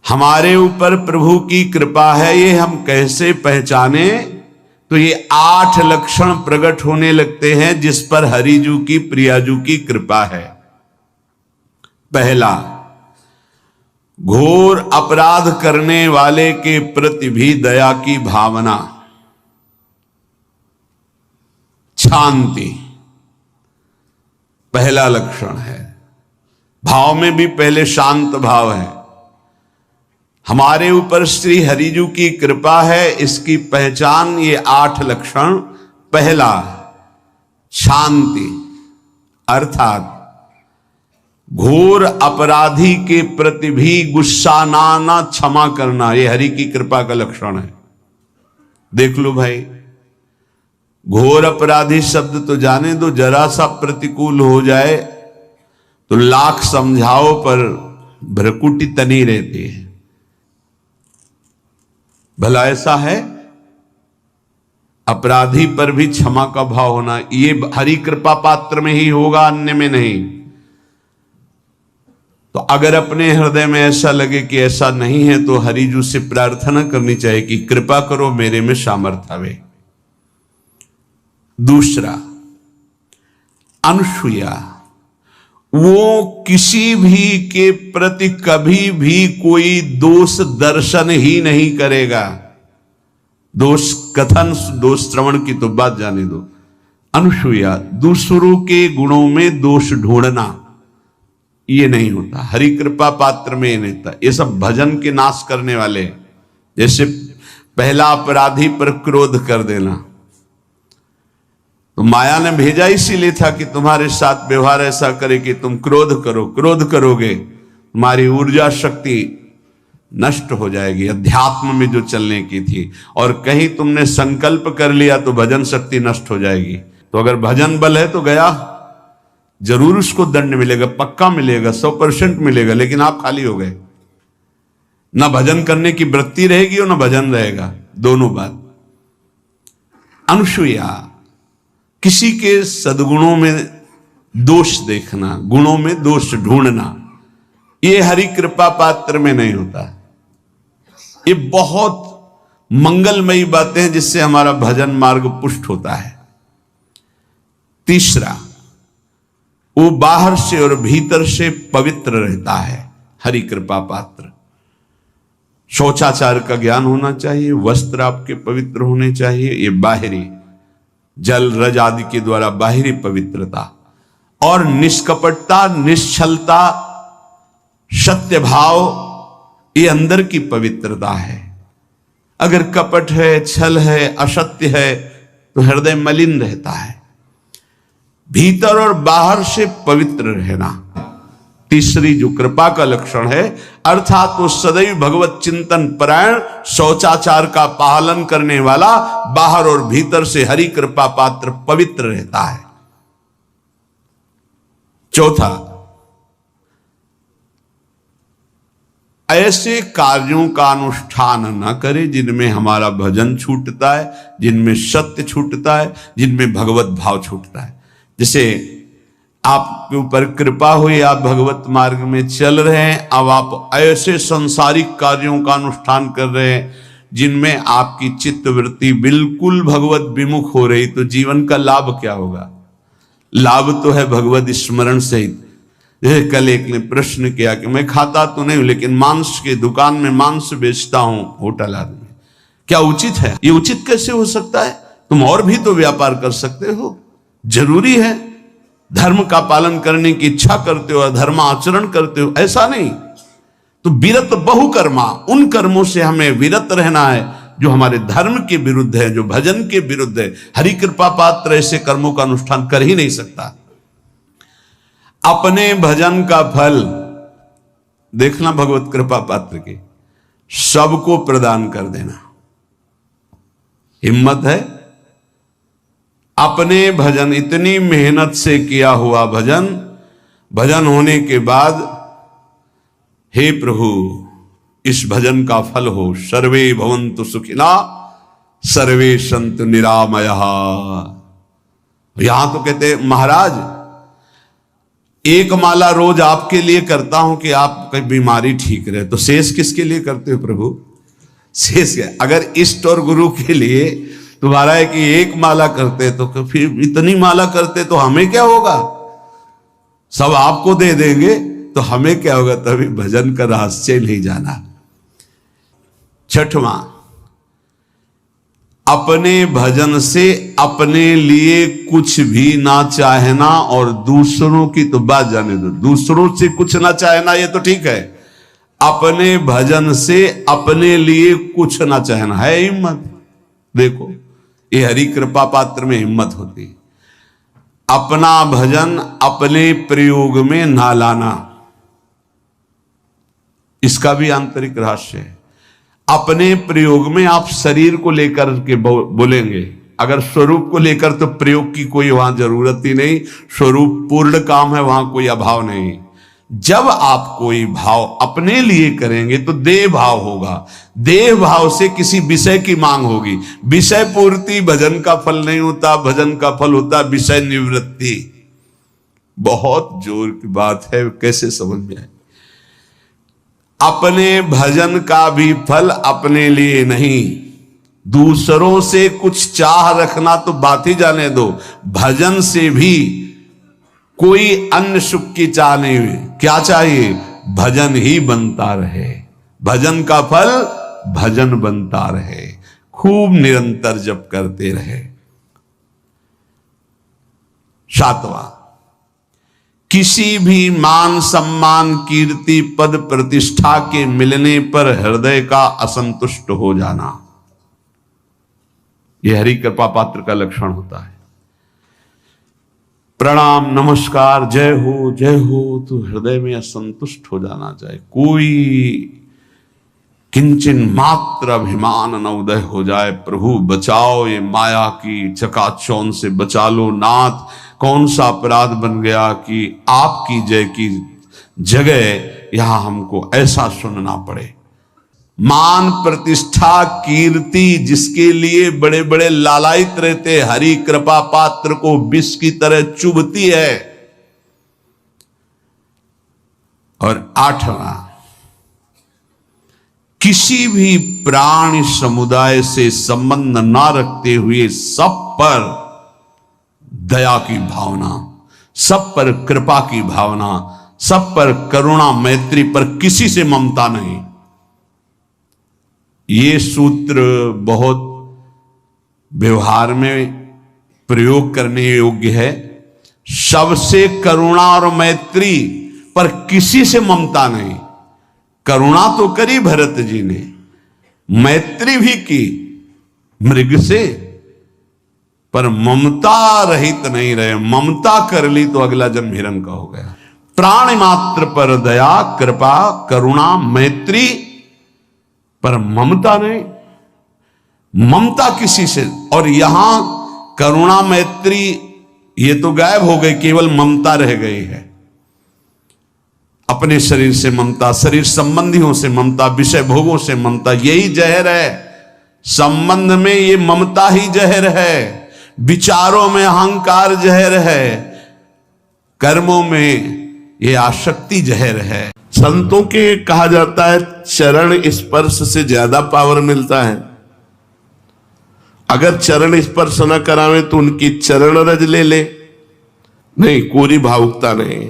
हमारे ऊपर प्रभु की कृपा है ये हम कैसे पहचाने? तो ये 8 लक्षण प्रकट होने लगते हैं जिस पर हरिजू की प्रियाजू की कृपा है। पहला, घोर अपराध करने वाले के प्रति भी दया की भावना, शांति पहला लक्षण है। भाव में भी पहले शांत भाव है। हमारे ऊपर श्री हरिजू की कृपा है, इसकी पहचान ये 8 लक्षण। पहला, शांति, अर्थात घोर अपराधी के प्रति भी गुस्सा ना क्षमा करना, ये हरि की कृपा का लक्षण है। देख लो भाई, घोर अपराधी शब्द तो जाने दो, जरा सा प्रतिकूल हो जाए तो लाख समझाओ पर भ्रकुटी तनी रहती है। भला ऐसा है? अपराधी पर भी क्षमा का भाव होना, ये हरि कृपा पात्र में ही होगा, अन्य में नहीं। तो अगर अपने हृदय में ऐसा लगे कि ऐसा नहीं है तो हरिजू से प्रार्थना करनी चाहिए कि कृपा करो, मेरे में सामर्थ्य आवे। दूसरा, अनुसूया, वो किसी भी के प्रति कभी भी कोई दोष दर्शन ही नहीं करेगा। दोष कथन, दोष श्रवण की तो बात जाने दो। अनुसूया, दूसरों के गुणों में दोष ढूंढना ये नहीं होता, हरि कृपा पात्र में ये नहीं होता। ये सब भजन के नाश करने वाले। जैसे पहला अपराधी पर क्रोध कर देना, तो माया ने भेजा इसीलिए था कि तुम्हारे साथ व्यवहार ऐसा करे कि तुम क्रोध करो। क्रोध करोगे तुम्हारी ऊर्जा शक्ति नष्ट हो जाएगी, अध्यात्म में जो चलने की थी। और कहीं तुमने संकल्प कर लिया तो भजन शक्ति नष्ट हो जाएगी। तो अगर भजन बल है तो गया, जरूर उसको दंड मिलेगा, पक्का मिलेगा, 100% मिलेगा, लेकिन आप खाली हो गए। ना भजन करने की वृत्ति रहेगी और ना भजन रहेगा, दोनों बात। अनुसूया, किसी के सद्गुणों में दोष देखना, गुणों में दोष ढूंढना, ये हरि कृपा पात्र में नहीं होता। ये बहुत मंगलमयी बातें हैं जिससे हमारा भजन मार्ग पुष्ट होता है। तीसरा, वो बाहर से और भीतर से पवित्र रहता है, हरि कृपा पात्र। शौचाचार का ज्ञान होना चाहिए, वस्त्र आपके पवित्र होने चाहिए, ये बाहरी जल रज आदि के द्वारा बाहरी पवित्रता। और निष्कपटता, निश्चलता, सत्य भाव, ये अंदर की पवित्रता है। अगर कपट है, छल है, असत्य है तो हृदय मलिन रहता है। भीतर और बाहर से पवित्र रहना तीसरी जो कृपा का लक्षण है। अर्थात वो सदैव भगवत चिंतन परायण, शौचाचार का पालन करने वाला, बाहर और भीतर से हरि कृपा पात्र पवित्र रहता है। चौथा, ऐसे कार्यों का अनुष्ठान न करे जिनमें हमारा भजन छूटता है, जिनमें सत्य छूटता है, जिनमें भगवत भाव छूटता है। जैसे आपके ऊपर कृपा हुई, आप भगवत मार्ग में चल रहे हैं, अब आप ऐसे संसारिक कार्यों का अनुष्ठान कर रहे हैं जिनमें आपकी चित्तवृत्ति बिल्कुल भगवत विमुख हो रही, तो जीवन का लाभ क्या होगा? लाभ तो है भगवत स्मरण सहित। जैसे कल एक ने प्रश्न किया कि मैं खाता तो नहीं हूं लेकिन मांस के दुकान में मांस बेचता हूं, होटल आदमी, क्या उचित है? ये उचित कैसे हो सकता है? तुम और भी तो व्यापार कर सकते हो। जरूरी है धर्म का पालन करने की इच्छा करते हो, धर्म आचरण करते हो, ऐसा नहीं। तो विरत बहुकर्मा, उन कर्मों से हमें विरत रहना है जो हमारे धर्म के विरुद्ध है, जो भजन के विरुद्ध है। हरि कृपा पात्र ऐसे कर्मों का अनुष्ठान कर ही नहीं सकता। अपने भजन का फल देखना भगवत कृपा पात्र के, सबको प्रदान कर देना। हिम्मत है? अपने भजन, इतनी मेहनत से किया हुआ भजन, भजन होने के बाद हे प्रभु इस भजन का फल हो, सर्वे भवन्तु सुखिना सर्वे सन्तु निरामया। यहां तो कहते महाराज एक माला रोज आपके लिए करता हूं कि आपकी बीमारी ठीक रहे, तो शेष किसके लिए करते हो प्रभु? शेष क्या? अगर इष्ट और गुरु के लिए तुम्हारा है कि एक माला करते तो फिर इतनी माला करते तो हमें क्या होगा? सब आपको दे देंगे तो हमें क्या होगा? तभी भजन का रहस्य नहीं जाना। छठवां, अपने भजन से अपने लिए कुछ भी ना चाहना और दूसरों की तो बात जाने दो, दूसरों से कुछ ना चाहना ये तो ठीक है, अपने भजन से अपने लिए कुछ ना चाहना है हिम्मत। देखो ये हरि कृपा पात्र में हिम्मत होती है। अपना भजन अपने प्रयोग में ना लाना, इसका भी आंतरिक रहस्य है। अपने प्रयोग में आप शरीर को लेकर के बोलेंगे, अगर स्वरूप को लेकर तो प्रयोग की कोई वहां जरूरत ही नहीं, स्वरूप पूर्ण काम है, वहां कोई अभाव नहीं। जब आप कोई भाव अपने लिए करेंगे तो देह भाव होगा, देह भाव से किसी विषय की मांग होगी। विषय पूर्ति भजन का फल नहीं होता, भजन का फल होता विषय निवृत्ति। बहुत जोर की बात है, कैसे समझ में आए? अपने भजन का भी फल अपने लिए नहीं, दूसरों से कुछ चाह रखना तो बात ही जाने दो, भजन से भी कोई अन्य सुख की चाह नहीं हुई। क्या चाहिए? भजन ही बनता रहे, भजन का फल भजन बनता रहे, खूब निरंतर जप करते रहे। सातवां, किसी भी मान सम्मान कीर्ति पद प्रतिष्ठा के मिलने पर हृदय का असंतुष्ट हो जाना, यह हरि कृपा पात्र का लक्षण होता है। प्रणाम नमस्कार जय हो तो हृदय में असंतुष्ट हो जाना चाहिए, कोई किंचन मात्र अभिमान न उदय हो जाए। प्रभु बचाओ, ये माया की चकाचौंध से बचा लो नाथ। कौन सा अपराध बन गया कि आपकी जय की जगह यहां हमको ऐसा सुनना पड़े। मान प्रतिष्ठा कीर्ति जिसके लिए बड़े बड़े लालायित रहते, हरि कृपा पात्र को विष की तरह चुभती है। और आठवां, किसी भी प्राणी समुदाय से संबंध ना रखते हुए सब पर दया की भावना, सब पर कृपा की भावना, सब पर करुणा मैत्री, पर किसी से ममता नहीं। ये सूत्र बहुत व्यवहार में प्रयोग करने योग्य है। सबसे करुणा और मैत्री, पर किसी से ममता नहीं। करुणा तो करी भरत जी ने, मैत्री भी की मृग से, पर ममता रहित नहीं रहे। ममता कर ली तो अगला जन्म हिरण का हो गया। प्राण मात्र पर दया कृपा करुणा मैत्री, पर ममता नहीं। ममता किसी से, और यहां करुणा मैत्री ये तो गायब हो गई, केवल ममता रह गई है। अपने शरीर से ममता, शरीर संबंधियों से ममता, विषय भोगों से ममता, यही जहर है। संबंध में ये ममता ही जहर है, विचारों में अहंकार जहर है, कर्मों में ये आसक्ति जहर है। संतों के कहा जाता है चरण स्पर्श से ज्यादा पावर मिलता है। अगर चरण स्पर्श न करावे तो उनकी चरण रज ले ले, नहीं कोरी भावुकता नहीं।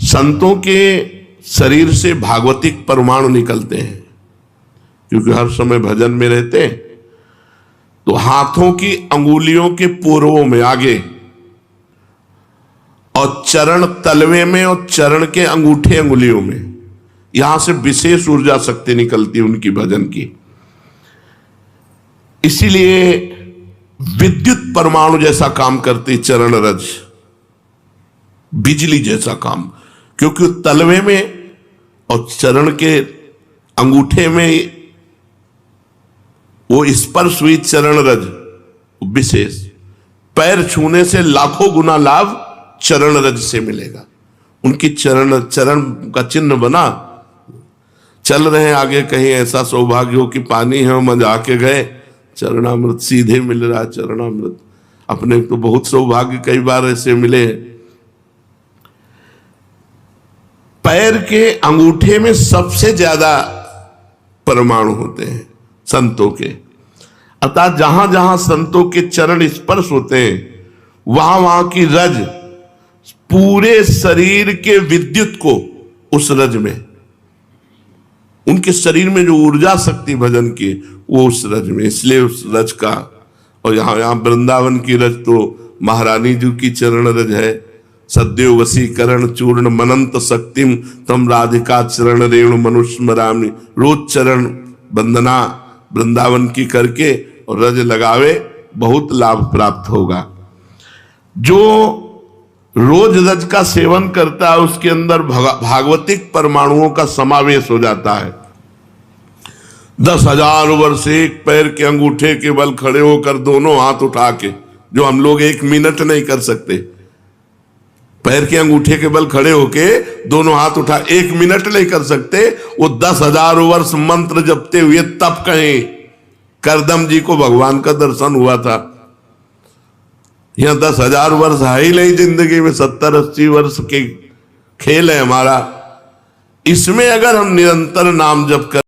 संतों के शरीर से भागवतिक परमाणु निकलते हैं, क्योंकि हर समय भजन में रहते। तो हाथों की अंगुलियों के पूर्वों में आगे, और चरण तलवे में, और चरण के अंगूठे अंगुलियों में, यहां से विशेष ऊर्जा शक्ति निकलती है उनकी भजन की। इसीलिए विद्युत परमाणु जैसा काम करती चरण रज, बिजली जैसा काम, क्योंकि तलवे में और चरण के अंगूठे में वो स्पर्श हुई चरण रज विशेष। पैर छूने से लाखों गुना लाभ चरण रज से मिलेगा। उनकी चरण का चिन्ह बना, चल रहे हैं आगे, कहीं ऐसा सौभाग्य हो कि पानी है मजा के गए, चरणामृत सीधे मिल रहा है। चरणामृत अपने तो बहुत सौभाग्य कई बार ऐसे मिले, पैर के अंगूठे में सबसे ज्यादा परमाणु होते हैं संतों के। अर्थात जहां जहां संतों के चरण स्पर्श होते हैं वहां वहां की रज पूरे शरीर के विद्युत को उस रज में, उनके शरीर में जो ऊर्जा शक्ति भजन की वो उस रज में, इसलिए उस रज का। और यहां वृंदावन की रज तो महारानी जी की चरण रज है। सद्यो वसीकरण चूर्ण मनंत शक्तिम तम राधिका चरण रेणु मनुस्मरामि। रोज चरण वंदना वृंदावन की करके और रज लगावे, बहुत लाभ प्राप्त होगा। जो रोज रज का सेवन करता है उसके अंदर भागवतिक परमाणुओं का समावेश हो जाता है। 10,000 वर्ष एक पैर के अंगूठे के बल खड़े होकर दोनों हाथ उठा के, जो हम लोग 1 मिनट नहीं कर सकते, पैर के अंगूठे के बल खड़े होके दोनों हाथ उठा 1 मिनट नहीं कर सकते, वो 10,000 वर्ष मंत्र जपते हुए तब कहें करदम जी को भगवान का दर्शन हुआ था। यहां 10,000 वर्ष है ही नहीं जिंदगी में, 70-80 वर्ष के खेल है हमारा। इसमें अगर हम निरंतर नाम जप कर